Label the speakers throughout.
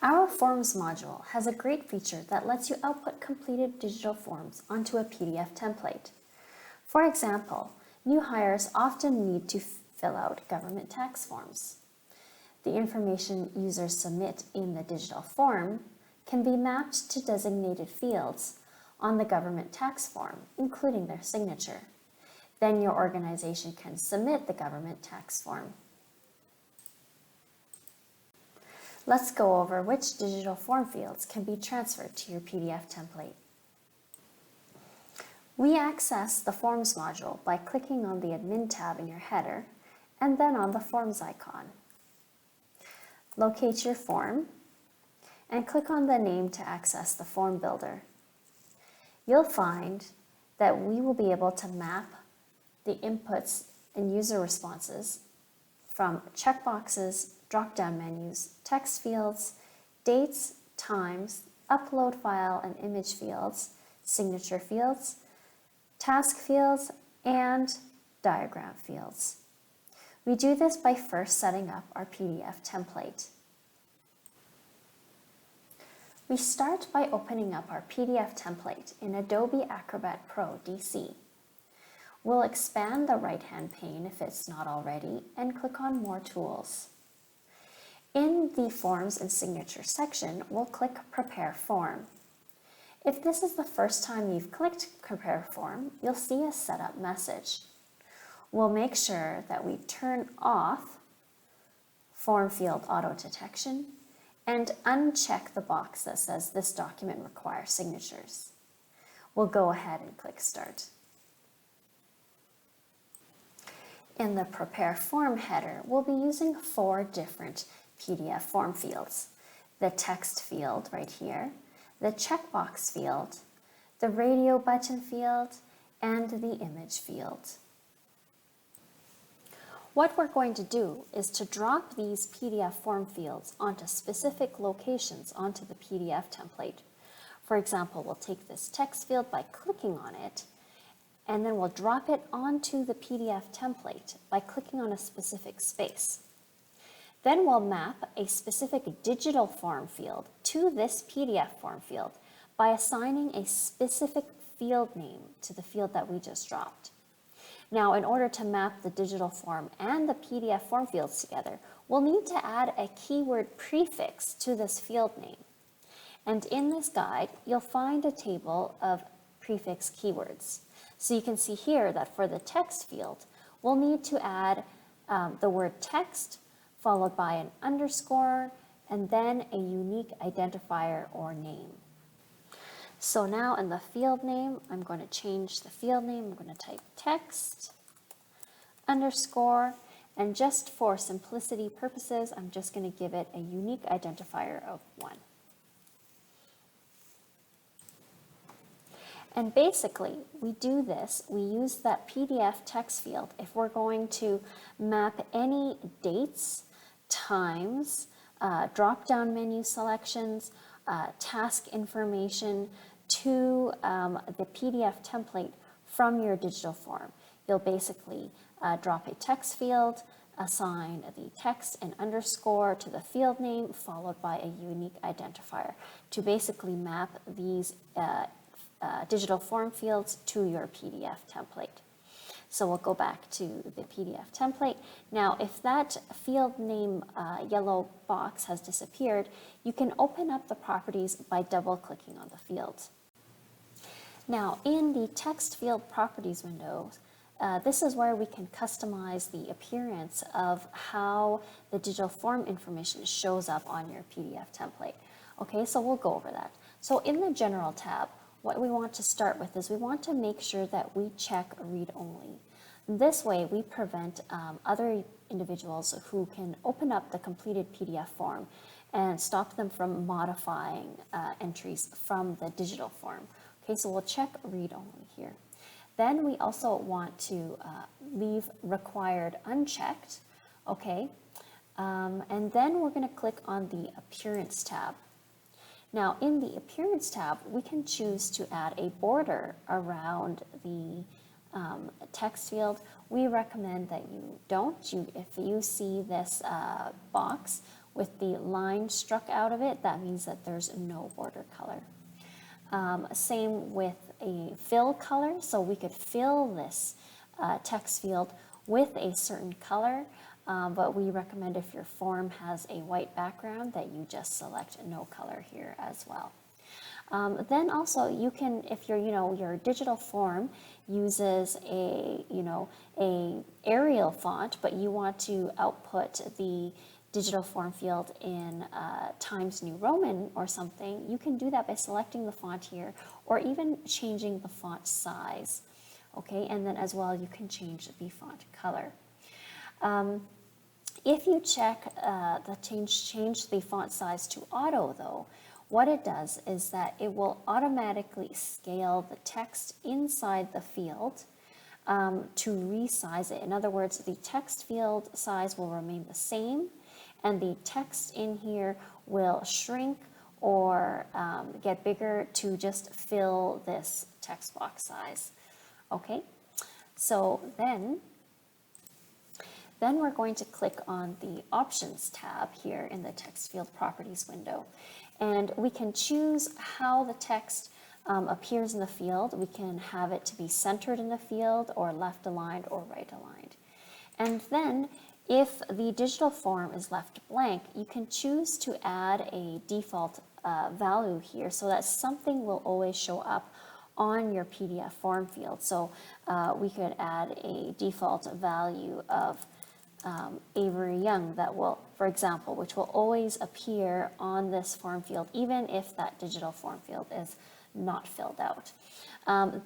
Speaker 1: Our Forms module has a great feature that lets you output completed digital forms onto a PDF template. For example, new hires often need to fill out government tax forms. The information users submit in the digital form can be mapped to designated fields on the government tax form, including their signature. Then your organization can submit the government tax form. Let's go over which digital form fields can be transferred to your PDF template. We access the Forms module by clicking on the Admin tab in your header and then on the Forms icon. Locate your form and click on the name to access the form builder. You'll find that we will be able to map the inputs and user responses from checkboxes, drop-down menus, text fields, dates, times, upload file and image fields, signature fields, task fields, and diagram fields. We do this by first setting up our PDF template. We start by opening up our PDF template in Adobe Acrobat Pro DC. We'll expand the right-hand pane if it's not already and click on More Tools. In the Forms and Signature section, we'll click Prepare Form. If this is the first time you've clicked Prepare Form, you'll see a setup message. We'll make sure that we turn off Form Field Auto Detection and uncheck the box that says this document requires signatures. We'll go ahead and click Start. In the Prepare Form header, we'll be using 4 different PDF form fields: the text field right here, the checkbox field, the radio button field, and the image field. What we're going to do is to drop these PDF form fields onto specific locations onto the PDF template. For example, we'll take this text field by clicking on it, and then we'll drop it onto the PDF template by clicking on a specific space. Then we'll map a specific digital form field to this PDF form field by assigning a specific field name to the field that we just dropped. Now, in order to map the digital form and the PDF form fields together, we'll need to add a keyword prefix to this field name. And in this guide, you'll find a table of prefix keywords. So you can see here that for the text field, we'll need to add the word text, followed by an underscore, and then a unique identifier or name. So now in the field name, I'm going to change the field name. I'm going to type text, underscore, and just for simplicity purposes, I'm just going to give it a unique identifier of 1. And basically, we do this, we use that PDF text field if we're going to map any dates, times, drop-down menu selections, task information to the PDF template from your digital form. You'll basically drop a text field, assign the text and underscore to the field name, followed by a unique identifier to basically map these digital form fields to your PDF template. So we'll go back to the PDF template. Now, if that field name yellow box has disappeared, you can open up the properties by double-clicking on the field. Now, in the text field properties window, this is where we can customize the appearance of how the digital form information shows up on your PDF template. Okay, so we'll go over that. So in the General tab, what we want to start with is we want to make sure that we check read only. This way we prevent other individuals who can open up the completed PDF form and stop them from modifying entries from the digital form. Okay, so we'll check read only here. Then we also want to leave required unchecked, okay? And then we're going to click on the Appearance tab. Now, in the Appearance tab, we can choose to add a border around the text field. We recommend that you don't. If you see this box with the line struck out of it, that means that there's no border color. Same with a fill color, so we could fill this text field with a certain color, but we recommend if your form has a white background that you just select no color here as well. Then also you can, if your digital form uses a Arial font, but you want to output the digital form field in Times New Roman or something, you can do that by selecting the font here or even changing the font size. Okay, and then as well you can change the font color. If you check change the font size to auto though, what it does is that it will automatically scale the text inside the field to resize it. In other words, the text field size will remain the same and the text in here will shrink or get bigger to just fill this text box size. Okay, so then we're going to click on the Options tab here in the Text Field Properties window. And we can choose how the text appears in the field. We can have it to be centered in the field or left aligned or right aligned. And then if the digital form is left blank, you can choose to add a default value here so that something will always show up on your PDF form field. So we could add a default value of Avery Young that will, for example, which will always appear on this form field, even if that digital form field is not filled out.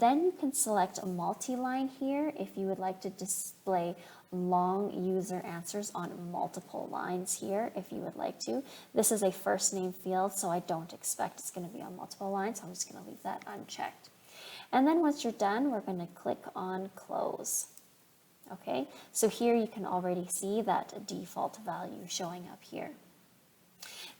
Speaker 1: Then you can select a multi-line here if you would like to display long user answers on multiple lines here if you would like to. This is a first name field, so I don't expect it's going to be on multiple lines, so I'm just going to leave that unchecked. And then once you're done, we're going to click on Close. Okay, so here you can already see that default value showing up here.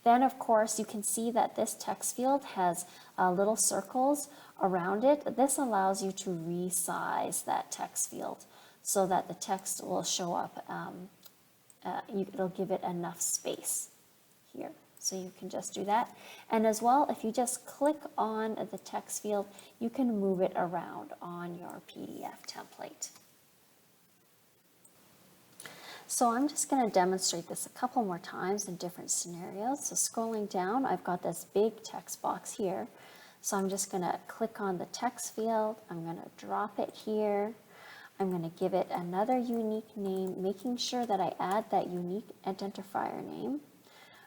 Speaker 1: Then of course you can see that this text field has little circles around it. This allows you to resize that text field so that the text will show up, it'll give it enough space here. So you can just do that. And as well, if you just click on the text field, you can move it around on your PDF template. So I'm just going to demonstrate this a couple more times in different scenarios. So scrolling down, I've got this big text box here. So I'm just going to click on the text field. I'm going to drop it here. I'm going to give it another unique name, making sure that I add that unique identifier name.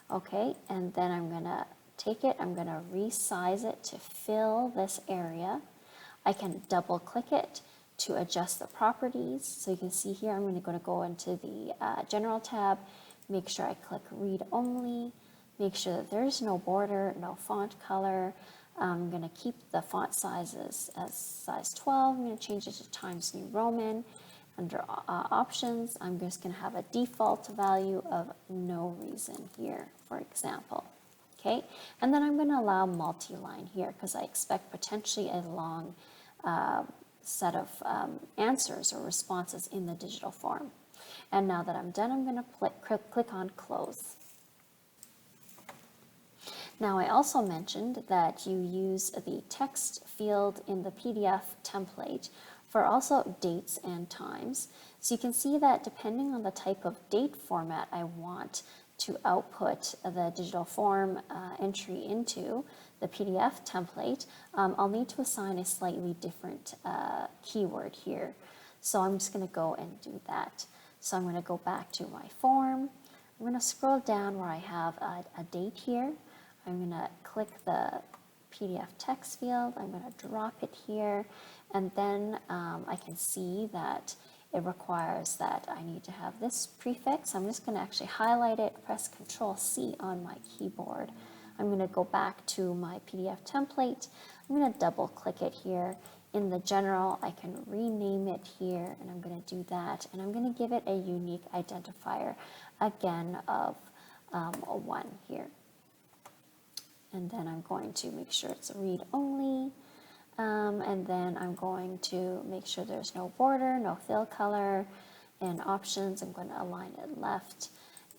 Speaker 1: Okay, and then I'm going to take it, I'm going to resize it to fill this area. I can double click it to adjust the properties. So you can see here, I'm going to go into the General tab, make sure I click Read Only, make sure that there's no border, no font color. I'm going to keep the font sizes as size 12. I'm going to change it to Times New Roman. Under Options, I'm just going to have a default value of no reason here, for example. Okay, and then I'm going to allow multi-line here because I expect potentially a long set of answers or responses in the digital form. And now that I'm done, I'm going to click on Close. Now I also mentioned that you use the text field in the PDF template for also dates and times. So you can see that depending on the type of date format I want to output the digital form entry into the PDF template, I'll need to assign a slightly different keyword here. So I'm just going to go and do that. So I'm going to go back to my form. I'm going to scroll down where I have a date here. I'm going to click the PDF text field. I'm going to drop it here. And then I can see that it requires that I need to have this prefix. I'm just going to actually highlight it, press Control-C on my keyboard. I'm going to go back to my PDF template. I'm going to double click it here. In the general, I can rename it here, and I'm going to do that. And I'm going to give it a unique identifier, again, of a 1 here. And then I'm going to make sure it's read only. And then I'm going to make sure there's no border, no fill color. And Options, I'm going to align it left.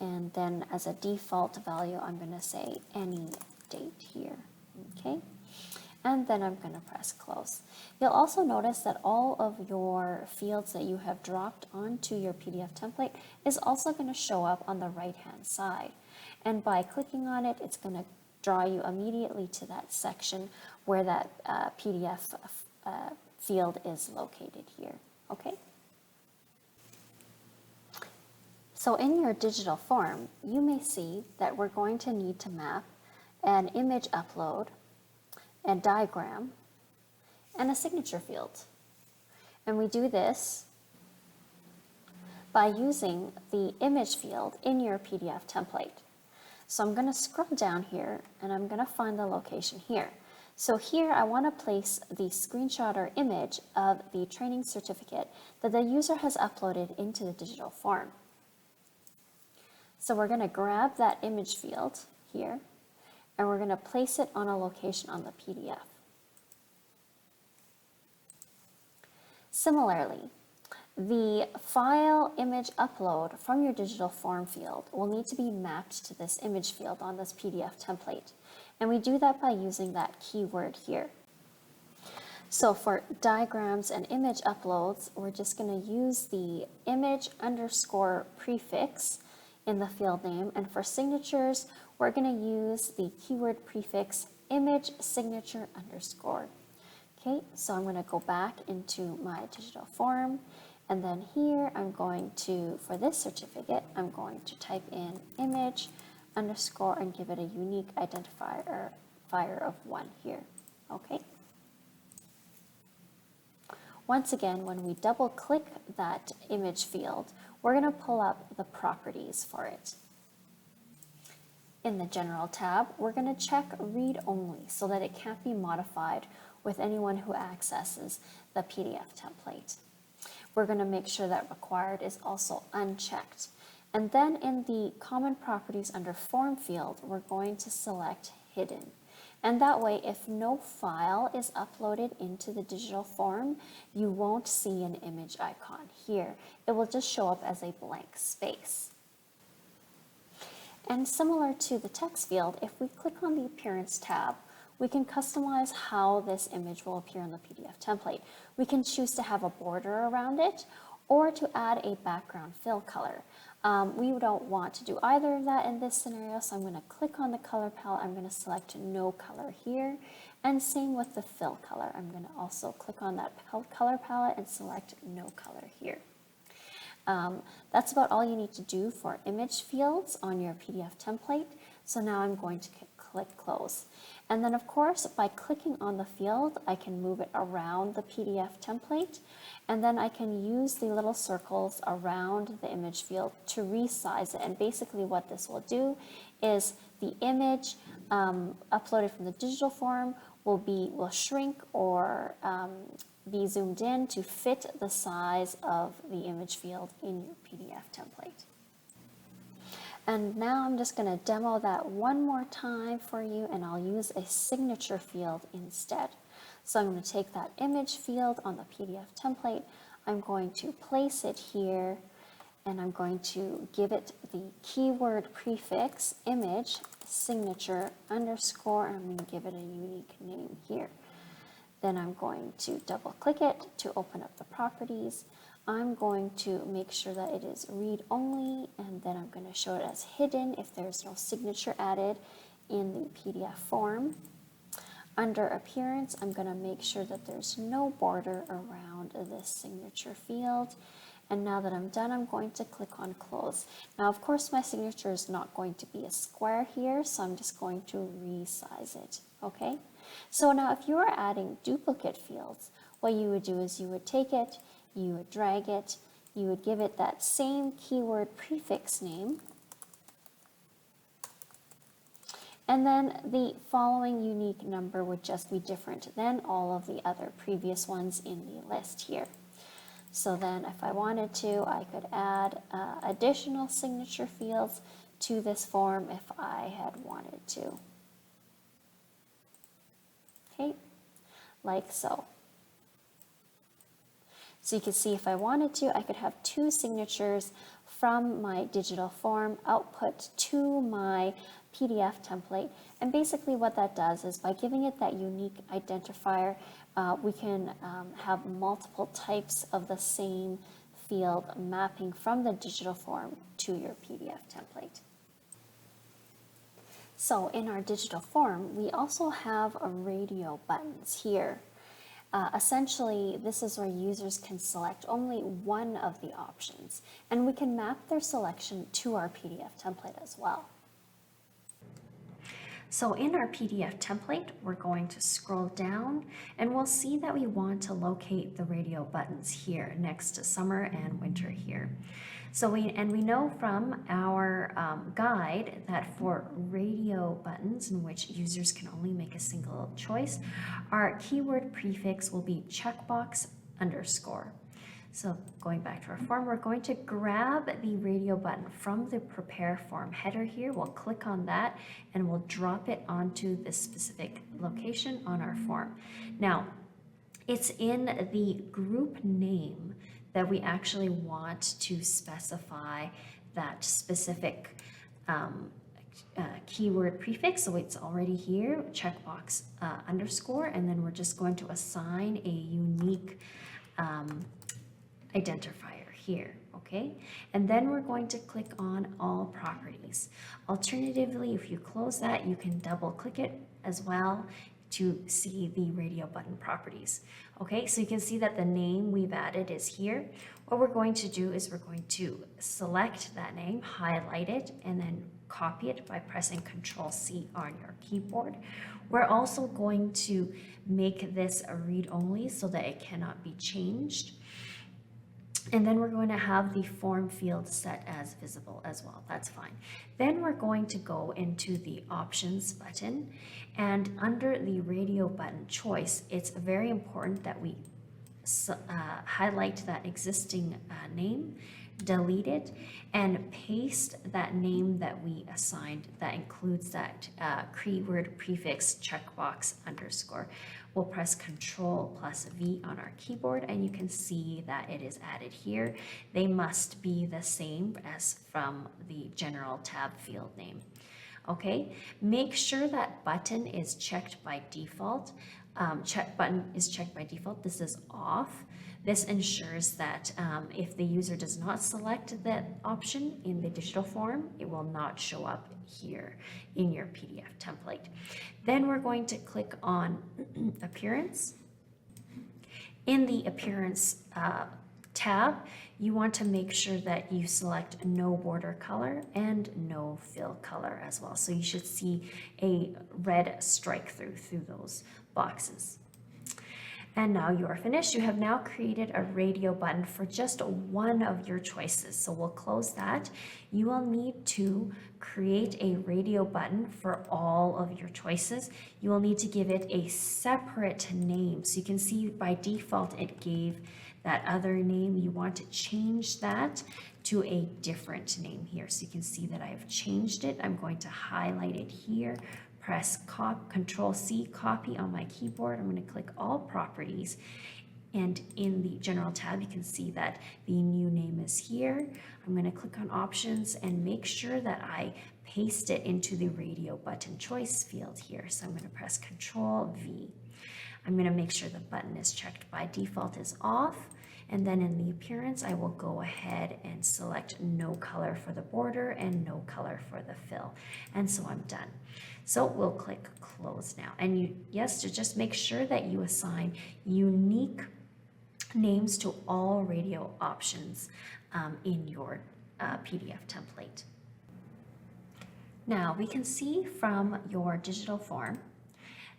Speaker 1: and then as a default value, I'm going to say any date here, okay? And then I'm going to press close. You'll also notice that all of your fields that you have dropped onto your PDF template is also going to show up on the right-hand side. And by clicking on it, it's going to draw you immediately to that section where that PDF field is located here, okay? So in your digital form, you may see that we're going to need to map an image upload, a diagram, and a signature field. And we do this by using the image field in your PDF template. So I'm going to scroll down here and I'm going to find the location here. So here I want to place the screenshot or image of the training certificate that the user has uploaded into the digital form. So we're going to grab that image field here and we're going to place it on a location on the PDF. Similarly, the file image upload from your digital form field will need to be mapped to this image field on this PDF template. And we do that by using that keyword here. So for diagrams and image uploads, we're just going to use the image underscore prefix in the field name. And for signatures, we're going to use the keyword prefix image signature underscore. Okay, so I'm going to go back into my digital form. And then here I'm going to, for this certificate, I'm going to type in image underscore and give it a unique identifier of 1 here. Okay. Once again, when we double click that image field, we're going to pull up the properties for it. In the General tab, we're going to check Read Only so that it can't be modified with anyone who accesses the PDF template. We're going to make sure that Required is also unchecked. And then in the Common Properties under Form field, we're going to select Hidden. And that way, if no file is uploaded into the digital form, you won't see an image icon here. It will just show up as a blank space. And similar to the text field, if we click on the Appearance tab, we can customize how this image will appear in the PDF template. We can choose to have a border around it or to add a background fill color. We don't want to do either of that in this scenario, so I'm going to click on the color palette. I'm going to select no color here, and same with the fill color. I'm going to also click on that color palette and select no color here. That's about all you need to do for image fields on your PDF template. So now I'm going to click close. And then of course, by clicking on the field, I can move it around the PDF template, and then I can use the little circles around the image field to resize it. And basically what this will do is the image uploaded from the digital form will shrink or be zoomed in to fit the size of the image field in your PDF template. And now I'm just going to demo that one more time for you, and I'll use a signature field instead. So I'm going to take that image field on the PDF template, I'm going to place it here, and I'm going to give it the keyword prefix image signature underscore, and I'm going to give it a unique name here. Then I'm going to double click it to open up the properties. I'm going to make sure that it is read only, and then I'm going to show it as hidden if there's no signature added in the PDF form. Under appearance, I'm going to make sure that there's no border around this signature field. And now that I'm done, I'm going to click on close. Now, of course, my signature is not going to be a square here, so I'm just going to resize it, okay? So now if you are adding duplicate fields, what you would do is you would take it, you would drag it, you would give it that same keyword prefix name, and then the following unique number would just be different than all of the other previous ones in the list here. So then if I wanted to, I could add additional signature fields to this form if I had wanted to. Okay, like so. So you can see if I wanted to, I could have two signatures from my digital form output to my PDF template. And basically what that does is by giving it that unique identifier, we can have multiple types of the same field mapping from the digital form to your PDF template. So in our digital form, we also have radio buttons here. Essentially, this is where users can select only one of the options, and we can map their selection to our PDF template as well. So in our PDF template, we're going to scroll down and we'll see that we want to locate the radio buttons here next to summer and winter here. So we know from our guide that for radio buttons in which users can only make a single choice, our keyword prefix will be checkbox underscore. So going back to our form, we're going to grab the radio button from the prepare form header here. We'll click on that and we'll drop it onto this specific location on our form. Now, it's in the group name that we actually want to specify that specific keyword prefix. So it's already here, checkbox underscore, and then we're just going to assign a unique identifier here, okay? And then we're going to click on all properties. Alternatively, if you close that, you can double click it as well to see the radio button properties. Okay, so you can see that the name we've added is here. What we're going to do is we're going to select that name, highlight it, and then copy it by pressing Control-C on your keyboard. We're also going to make this a read-only so that it cannot be changed. And then we're going to have the form field set as visible as well. That's fine. Then we're going to go into the options button, and under the radio button choice, it's very important that we highlight that existing name, delete it, and paste that name that we assigned that includes that keyword prefix checkbox underscore. We'll press Control+V on our keyboard and you can see that it is added here. They must be the same as from the general tab field name. Okay, make sure that button is checked by default. Check button is checked by default. This is off. This ensures that if the user does not select that option in the digital form, it will not show up here in your PDF template. Then we're going to click on Appearance. In the Appearance tab, you want to make sure that you select no border color and no fill color as well. So you should see a red strike through those boxes. And now you are finished. You have now created a radio button for just one of your choices. So we'll close that. You will need to create a radio button for all of your choices. You will need to give it a separate name. So you can see by default it gave that other name. You want to change that to a different name here. So you can see that I have changed it. I'm going to highlight it here. Press Control-C, copy on my keyboard. I'm going to click all properties, and in the general tab you can see that the new name is here. I'm going to click on options and make sure that I paste it into the radio button choice field here. So I'm going to press Control-V. I'm going to make sure the button is checked by default is off, and then in the appearance I will go ahead and select no color for the border and no color for the fill, and so I'm done. So we'll click close now, and to just make sure that you assign unique names to all radio options in your PDF template. Now we can see from your digital form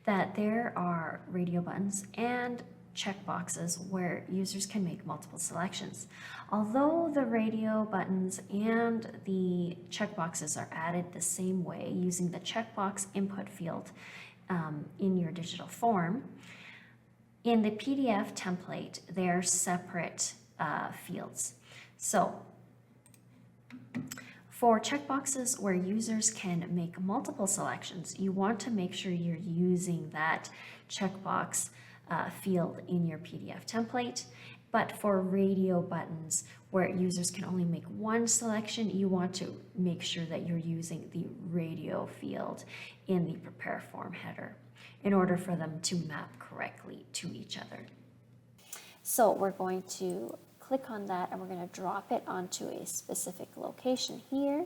Speaker 1: that there are radio buttons and checkboxes where users can make multiple selections. Although the radio buttons and the checkboxes are added the same way using the checkbox input field in your digital form, in the PDF template they're separate fields. So for checkboxes where users can make multiple selections, you want to make sure you're using that checkbox field in your PDF template.
Speaker 2: But for radio buttons, where users can only make one selection, you want to make sure that you're using the radio field in the prepare form header in order for them to map correctly to each other.
Speaker 1: So we're going to click on that and we're going to drop it onto a specific location here.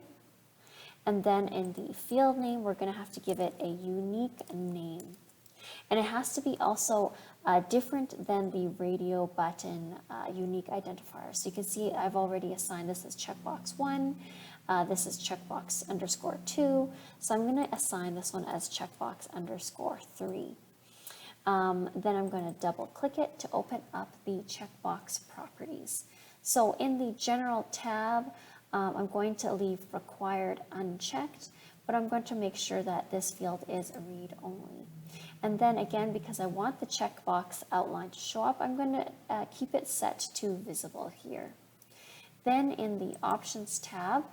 Speaker 1: And then in the field name, we're going to have to give it a unique name. And it has to be also different than the radio button unique identifier. So you can see I've already assigned this as checkbox 1. This is checkbox _2. So I'm going to assign this one as checkbox _3. Then I'm going to double click it to open up the checkbox properties. So in the general tab, I'm going to leave required unchecked, but I'm going to make sure that this field is read only. And then again, because I want the checkbox outline to show up, I'm going to keep it set to visible here. Then in the options tab,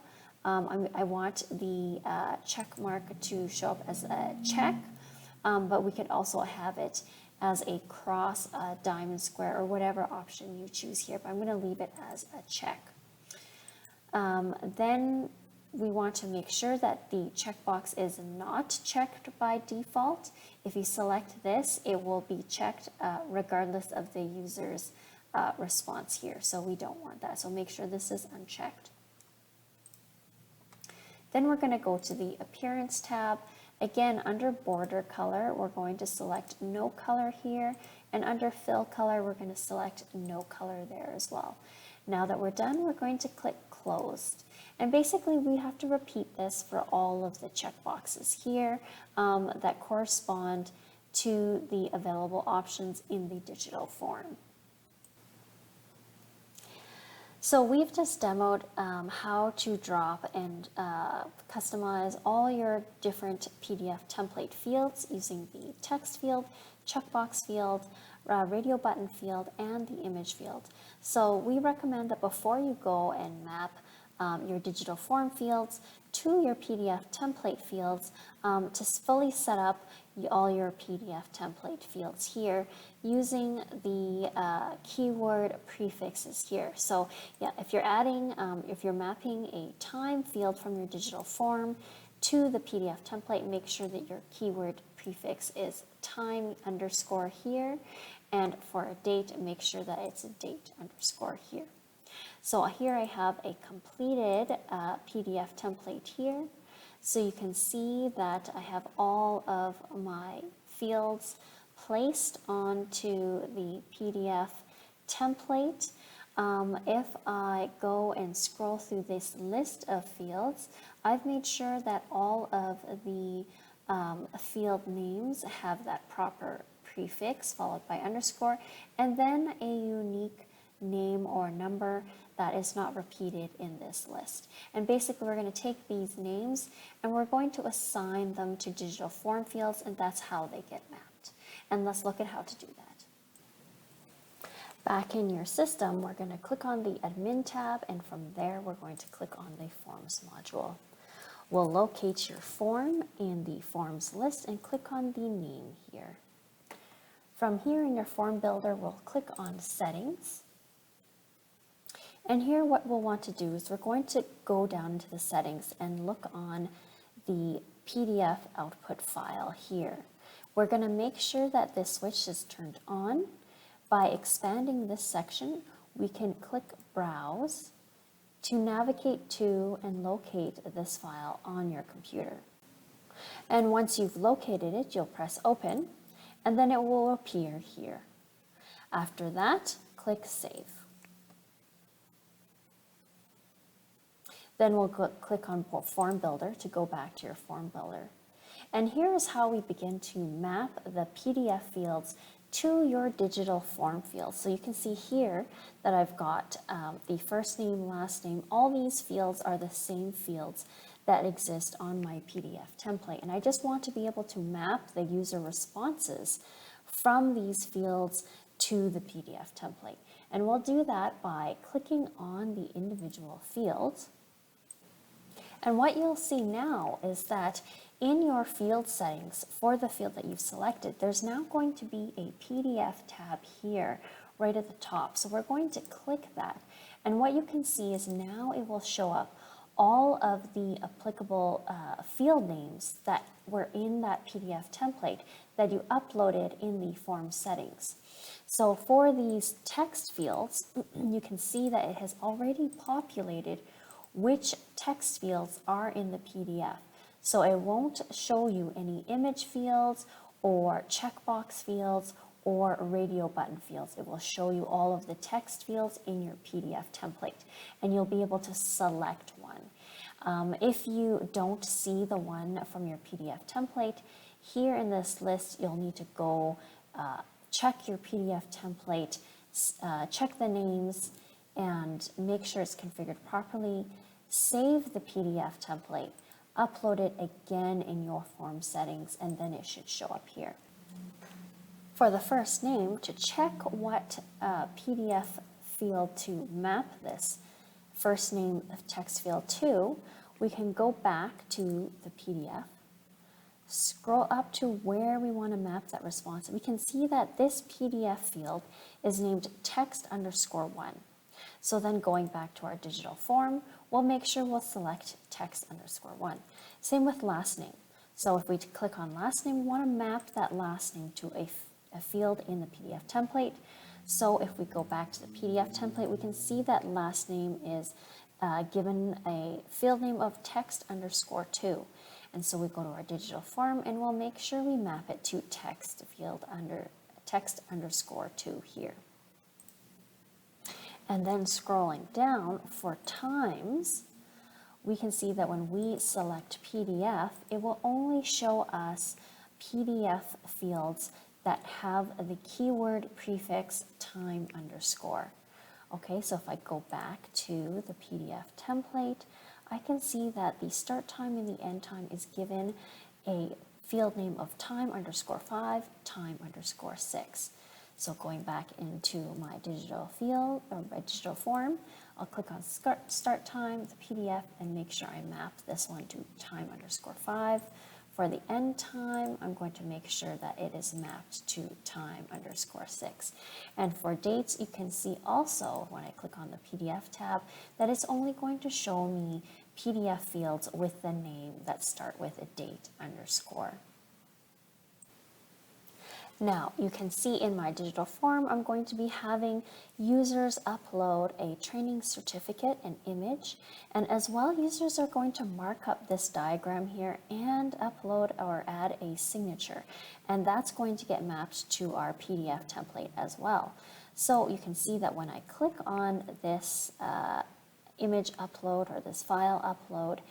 Speaker 1: I want the check mark to show up as a check, but we could also have it as a cross, diamond, square, or whatever option you choose here, but I'm going to leave it as a check. Then we want to make sure that the checkbox is not checked by default. If you select this, it will be checked regardless of the user's response here. So we don't want that. So make sure this is unchecked. Then we're going to go to the Appearance tab. Again, under Border Color, we're going to select No Color here. And under Fill Color, we're going to select No Color there as well. Now that we're done, we're going to click Closed. And basically, we have to repeat this for all of the checkboxes here that correspond to the available options in the digital form. So we've just demoed how to drop and customize all your different PDF template fields using the text field, checkbox field, radio button field, and the image field. So we recommend that before you go and map your digital form fields to your PDF template fields, to fully set up all your PDF template fields here using the keyword prefixes here. So yeah, if you're adding, if you're mapping a time field from your digital form to the PDF template, make sure that your keyword prefix is time underscore here, and for a date, make sure that it's a date underscore here. So here I have a completed PDF template here. So you can see that I have all of my fields placed onto the PDF template. If I go and scroll through this list of fields, I've made sure that all of the field names have that proper prefix followed by underscore, and then a unique name or number that is not repeated in this list. And basically we're going to take these names and we're going to assign them to digital form fields, and that's how they get mapped. And let's look at how to do that. Back in your system, we're going to click on the Admin tab, and from there we're going to click on the Forms module. We'll locate your form in the Forms list and click on the name here. From here in your form builder, we'll click on Settings. And here what we'll want to do is we're going to go down into the settings and look on the PDF output file here. We're going to make sure that this switch is turned on. By expanding this section, we can click Browse to navigate to and locate this file on your computer. And once you've located it, you'll press Open, and then it will appear here. After that, click Save. Then we'll click on Form Builder to go back to your Form Builder. And here is how we begin to map the PDF fields to your digital form fields. So you can see here that I've got the first name, last name. All these fields are the same fields that exist on my PDF template. And I just want to be able to map the user responses from these fields to the PDF template. And we'll do that by clicking on the individual fields. And what you'll see now is that in your field settings for the field that you've selected, there's now going to be a PDF tab here right at the top. So we're going to click that. And what you can see is now it will show up all of the applicable field names that were in that PDF template that you uploaded in the form settings. So for these text fields, you can see that it has already populated which text fields are in the PDF. So it won't show you any image fields or checkbox fields or radio button fields. It will show you all of the text fields in your PDF template, and you'll be able to select one. If you don't see the one from your PDF template, here in this list, you'll need to go check your PDF template, check the names, and make sure it's configured properly. Save the PDF template, upload it again in your form settings, and then it should show up here. For the first name, to check what PDF field to map this first name of text field to, we can go back to the PDF, scroll up to where we want to map that response. We can see that this PDF field is named text_1. So then going back to our digital form, we'll make sure we'll select text_1. Same with last name. So if we click on last name, we want to map that last name to a field in the PDF template. So if we go back to the PDF template, we can see that last name is given a field name of text_2. And so we go to our digital form and we'll make sure we map it to text_2 here. And then scrolling down for times, we can see that when we select PDF, it will only show us PDF fields that have the keyword prefix time_. Okay, so if I go back to the PDF template, I can see that the start time and the end time is given a field name of time_5, time_6. So going back into my digital field or my digital form, I'll click on start time, the PDF, and make sure I map this one to time_5. For the end time, I'm going to make sure that it is mapped to time_6. And for dates, you can see also when I click on the PDF tab that it's only going to show me PDF fields with the name that start with a date_. Now, you can see in my digital form, I'm going to be having users upload a training certificate and image, and as well, users are going to mark up this diagram here and upload or add a signature, and that's going to get mapped to our PDF template as well. So you can see that when I click on this image upload or this file upload,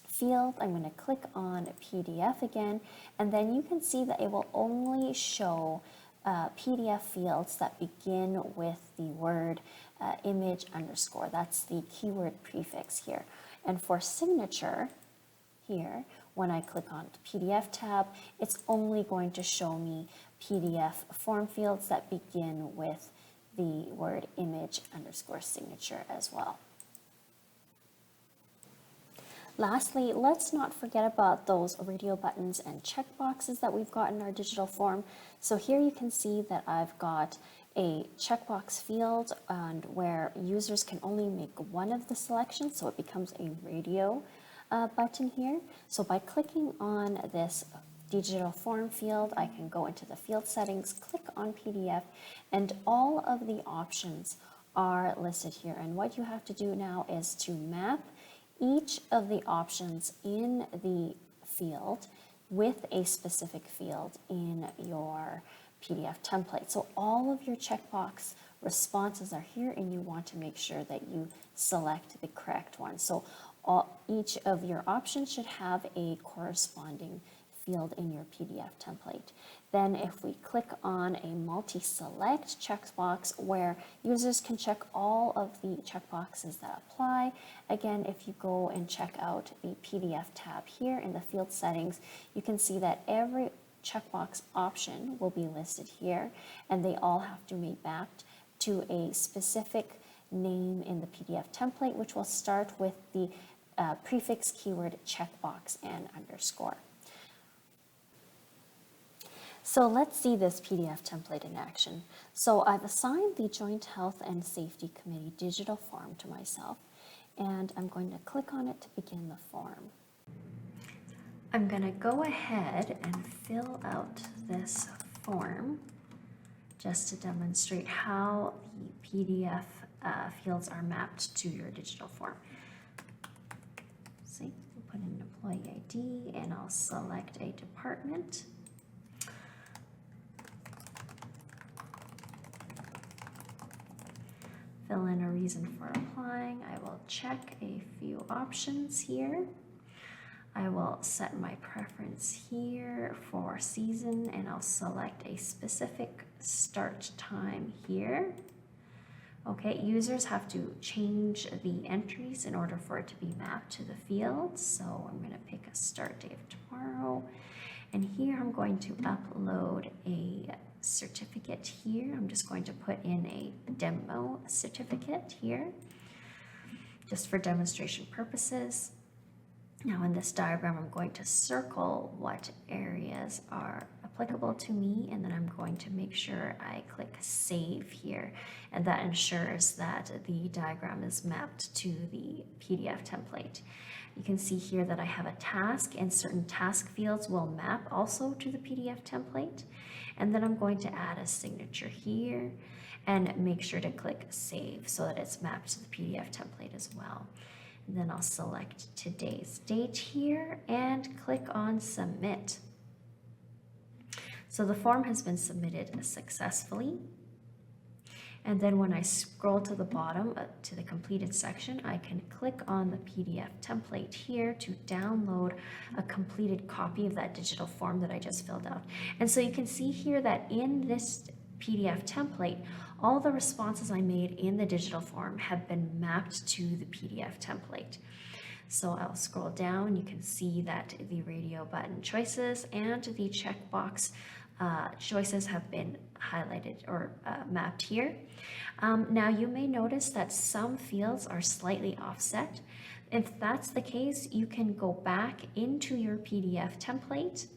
Speaker 1: field, I'm going to click on PDF again, and then you can see that it will only show PDF fields that begin with the word image_. That's the keyword prefix here. And for signature here, when I click on the PDF tab, it's only going to show me PDF form fields that begin with the word image_signature as well. Lastly, let's not forget about those radio buttons and checkboxes that we've got in our digital form. So here you can see that I've got a checkbox field and where users can only make one of the selections, so it becomes a radio button here. So by clicking on this digital form field, I can go into the field settings, click on PDF, and all of the options are listed here. And what you have to do now is to map each of the options in the field with a specific field in your PDF template. So all of your checkbox responses are here, and you want to make sure that you select the correct one. So each of your options should have a corresponding field in your PDF template. Then if we click on a multi-select checkbox where users can check all of the checkboxes that apply, again, if you go and check out the PDF tab here in the field settings, you can see that every checkbox option will be listed here, and they all have to be mapped to a specific name in the PDF template, which will start with the prefix keyword checkbox and underscore. So let's see this PDF template in action. So I've assigned the Joint Health and Safety Committee digital form to myself, and I'm going to click on it to begin the form.
Speaker 2: I'm going to go ahead and fill out this form just to demonstrate how the PDF fields are mapped to your digital form. See, we'll put in employee ID and I'll select a department. Fill in a reason for applying. I will check a few options here. I will set my preference here for season and I'll select a specific start time here. Okay, users have to change the entries in order for it to be mapped to the field. So I'm going to pick a start date of tomorrow. And here I'm going to upload a certificate here. I'm just going to put in a demo certificate here, just for demonstration purposes. Now in this diagram, I'm going to circle what areas are applicable to me, and then I'm going to make sure I click Save here, and that ensures that the diagram is mapped to the PDF template. You can see here that I have a task, and certain task fields will map also to the PDF template. And then I'm going to add a signature here and make sure to click Save so that it's mapped to the PDF template as well. And then I'll select today's date here and click on Submit. So the form has been submitted successfully. And then when I scroll to the bottom to the completed section, I can click on the PDF template here to download a completed copy of that digital form that I just filled out. And so you can see here that in this PDF template, all the responses I made in the digital form have been mapped to the PDF template. So I'll scroll down, you can see that the radio button choices and the checkbox choices have been highlighted or mapped here. Now you may notice that some fields are slightly offset. If that's the case, you can go back into your PDF template.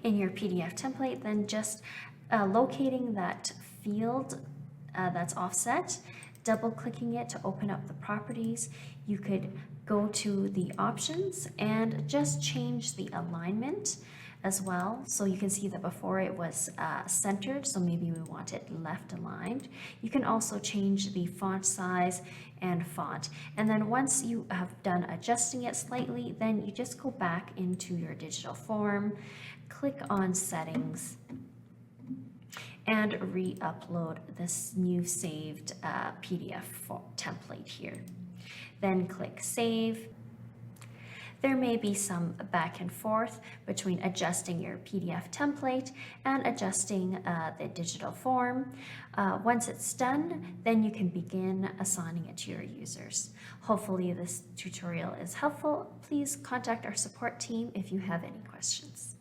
Speaker 2: In your PDF template, then just locating that field that's offset, double clicking it to open up the properties. You could go to the options and just change the alignment as well. So you can see that before it was centered, so maybe we want it left aligned. You can also change the font size and font. And then once you have done adjusting it slightly, then you just go back into your digital form, click on settings, and re-upload this new saved PDF template here. Then click Save. There may be some back and forth between adjusting your PDF template and adjusting the digital form. Once it's done, then you can begin assigning it to your users. Hopefully this tutorial is helpful. Please contact our support team if you have any questions.